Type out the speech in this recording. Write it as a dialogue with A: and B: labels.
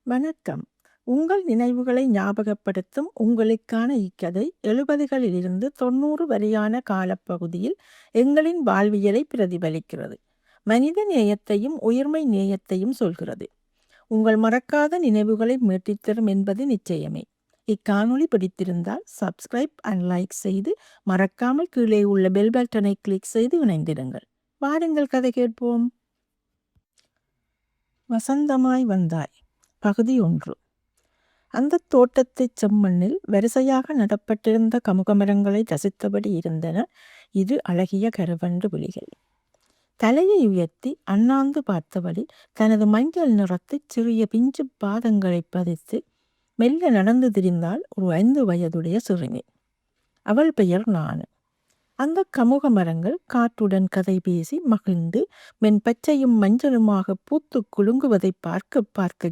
A: வணக்கம். உங்கள் நினைவுகளை ஞாபகப்படுத்தும் உங்களுக்கான இக்கதை 70களிலிருந்து 90 வரையான காலப்பகுதியில் எங்களின் வாழ்வியலை பிரதிபலிக்கிறது. மனித நேயத்தையும் உயிர்மை நேயத்தையும் சொல்கிறது. உங்கள் மறக்காத நினைவுகளை மீட்டித்தரும் என்பது நிச்சயமே. இக்காணொளி பிடித்திருந்தால் சப்ஸ்கிரைப் அண்ட் லைக் செய்து மறக்காமல் கீழே உள்ள பெல் பட்டனை கிளிக் செய்து இணைந்திடுங்கள். வாருங்கள், கதை கேட்போம். வசந்தமாய் வந்தாய். பகுதி 1. அந்த தோட்டத்தைச் செம்மண்ணில் வரிசையாக நடப்பட்டிருந்த கமுகமரங்களை ரசித்தபடி இருந்தன இரு அழகிய கருவண்டு புலிகள். தலையை உயர்த்தி அண்ணாந்து பார்த்தபடி தனது மஞ்சள் நிறத்தைச் சிறிய பிஞ்சு பாதங்களை பதித்து மெல்ல நடந்து திரிந்தாள் ஒரு 5 வயதுடைய சிறுமி. அவள் பெயர் நானு. அந்த கமுக மரங்கள் காற்றுடன் கதை பேசி மகிழ்ந்து மென் பச்சையும் மஞ்சளுமாக பூத்து குலுங்குவதை பார்க்க பார்க்க